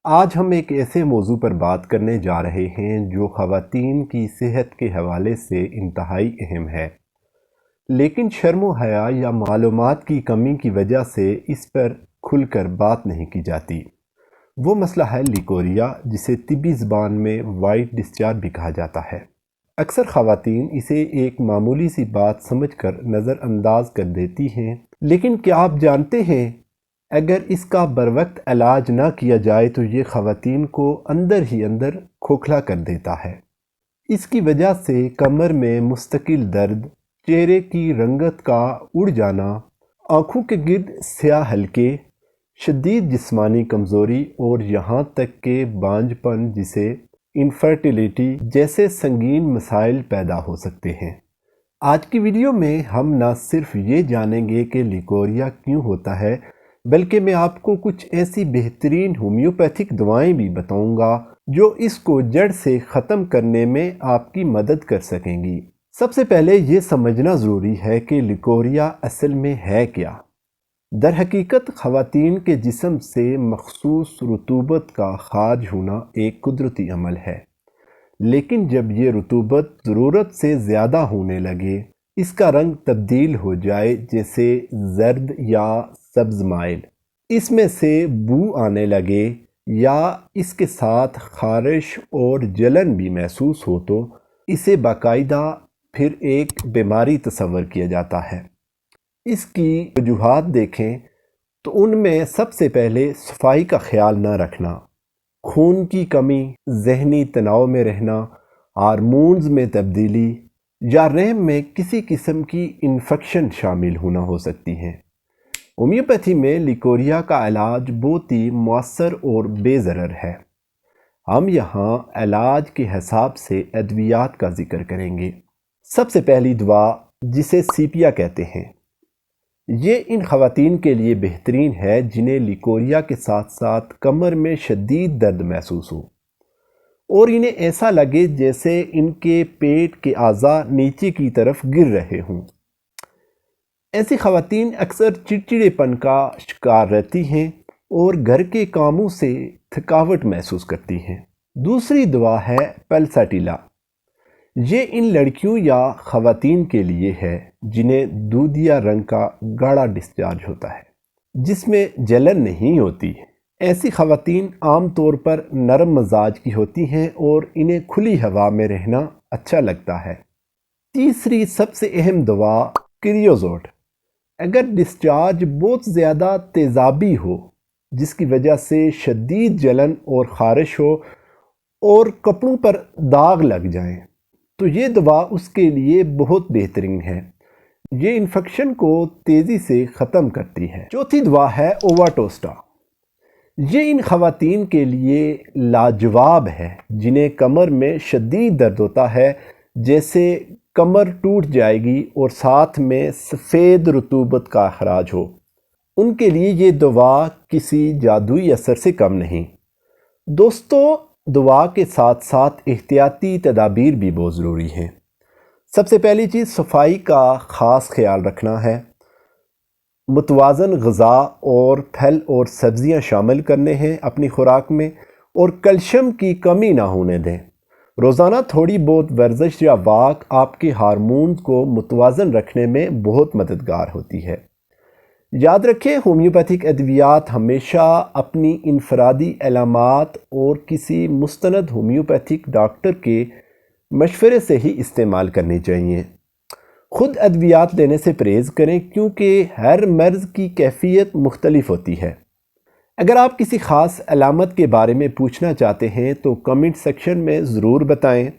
آج ہم ایک ایسے موضوع پر بات کرنے جا رہے ہیں جو خواتین کی صحت کے حوالے سے انتہائی اہم ہے، لیکن شرم و حیا یا معلومات کی کمی کی وجہ سے اس پر کھل کر بات نہیں کی جاتی۔ وہ مسئلہ ہے لیکوریا، جسے طبی زبان میں وائٹ ڈسچارج بھی کہا جاتا ہے۔ اکثر خواتین اسے ایک معمولی سی بات سمجھ کر نظر انداز کر دیتی ہیں، لیکن کیا آپ جانتے ہیں اگر اس کا بروقت علاج نہ کیا جائے تو یہ خواتین کو اندر ہی اندر کھوکھلا کر دیتا ہے۔ اس کی وجہ سے کمر میں مستقل درد، چہرے کی رنگت کا اڑ جانا، آنکھوں کے گرد سیاہ حلقے، شدید جسمانی کمزوری اور یہاں تک کہ بانجھ پن جسے انفرٹیلیٹی جیسے سنگین مسائل پیدا ہو سکتے ہیں۔ آج کی ویڈیو میں ہم نہ صرف یہ جانیں گے کہ لیکوریا کیوں ہوتا ہے، بلکہ میں آپ کو کچھ ایسی بہترین ہومیوپیتھک دوائیں بھی بتاؤں گا جو اس کو جڑ سے ختم کرنے میں آپ کی مدد کر سکیں گی۔ سب سے پہلے یہ سمجھنا ضروری ہے کہ لیکوریا اصل میں ہے کیا۔ در حقیقت خواتین کے جسم سے مخصوص رطوبت کا خارج ہونا ایک قدرتی عمل ہے، لیکن جب یہ رطوبت ضرورت سے زیادہ ہونے لگے، اس کا رنگ تبدیل ہو جائے جیسے زرد یا سبز مائل، اس میں سے بو آنے لگے یا اس کے ساتھ خارش اور جلن بھی محسوس ہو تو اسے باقاعدہ پھر ایک بیماری تصور کیا جاتا ہے۔ اس کی وجوہات دیکھیں تو ان میں سب سے پہلے صفائی کا خیال نہ رکھنا، خون کی کمی، ذہنی تناؤ میں رہنا، ہارمونز میں تبدیلی یا رحم میں کسی قسم کی انفیکشن شامل ہونا ہو سکتی ہیں۔ ہومیوپیتھی میں لیکوریا کا علاج بہت ہی مؤثر اور بے ضرر ہے۔ ہم یہاں علاج کے حساب سے ادویات کا ذکر کریں گے۔ سب سے پہلی دوا جسے سیپیا کہتے ہیں، یہ ان خواتین کے لیے بہترین ہے جنہیں لیکوریا کے ساتھ ساتھ کمر میں شدید درد محسوس ہو اور انہیں ایسا لگے جیسے ان کے پیٹ کے اعضاء نیچے کی طرف گر رہے ہوں۔ ایسی خواتین اکثر چڑچڑے پن کا شکار رہتی ہیں اور گھر کے کاموں سے تھکاوٹ محسوس کرتی ہیں۔ دوسری دوا ہے پلساٹیلا۔ یہ ان لڑکیوں یا خواتین کے لیے ہے جنہیں دودھیا رنگ کا گاڑھا ڈسچارج ہوتا ہے، جس میں جلن نہیں ہوتی۔ ایسی خواتین عام طور پر نرم مزاج کی ہوتی ہیں اور انہیں کھلی ہوا میں رہنا اچھا لگتا ہے۔ تیسری سب سے اہم دوا کریوزوٹ۔ اگر ڈسچارج بہت زیادہ تیزابی ہو جس کی وجہ سے شدید جلن اور خارش ہو اور کپڑوں پر داغ لگ جائیں تو یہ دوا اس کے لیے بہت بہترین ہے۔ یہ انفیکشن کو تیزی سے ختم کرتی ہے۔ چوتھی دوا ہے اوواٹوسٹا۔ یہ ان خواتین کے لیے لاجواب ہے جنہیں کمر میں شدید درد ہوتا ہے، جیسے کمر ٹوٹ جائے گی اور ساتھ میں سفید رطوبت کا اخراج ہو۔ ان کے لیے یہ دوا کسی جادوئی اثر سے کم نہیں۔ دوستو، دوا کے ساتھ ساتھ احتیاطی تدابیر بھی بہت ضروری ہیں۔ سب سے پہلی چیز صفائی کا خاص خیال رکھنا ہے۔ متوازن غذا اور پھل اور سبزیاں شامل کرنے ہیں اپنی خوراک میں، اور کیلشیم کی کمی نہ ہونے دیں۔ روزانہ تھوڑی بہت ورزش یا واک آپ کے ہارمونز کو متوازن رکھنے میں بہت مددگار ہوتی ہے۔ یاد رکھیں، ہومیوپیتھک ادویات ہمیشہ اپنی انفرادی علامات اور کسی مستند ہومیوپیتھک ڈاکٹر کے مشورے سے ہی استعمال کرنی چاہیے۔ خود ادویات لینے سے پرہیز کریں کیونکہ ہر مرض کی کیفیت مختلف ہوتی ہے۔ اگر آپ کسی خاص علامت کے بارے میں پوچھنا چاہتے ہیں تو کمنٹ سیکشن میں ضرور بتائیں۔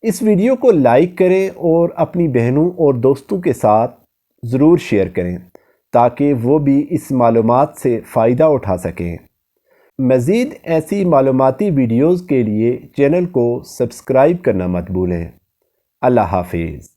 اس ویڈیو کو لائک کریں اور اپنی بہنوں اور دوستوں کے ساتھ ضرور شیئر کریں تاکہ وہ بھی اس معلومات سے فائدہ اٹھا سکیں۔ مزید ایسی معلوماتی ویڈیوز کے لیے چینل کو سبسکرائب کرنا مت بھولیں۔ اللہ حافظ۔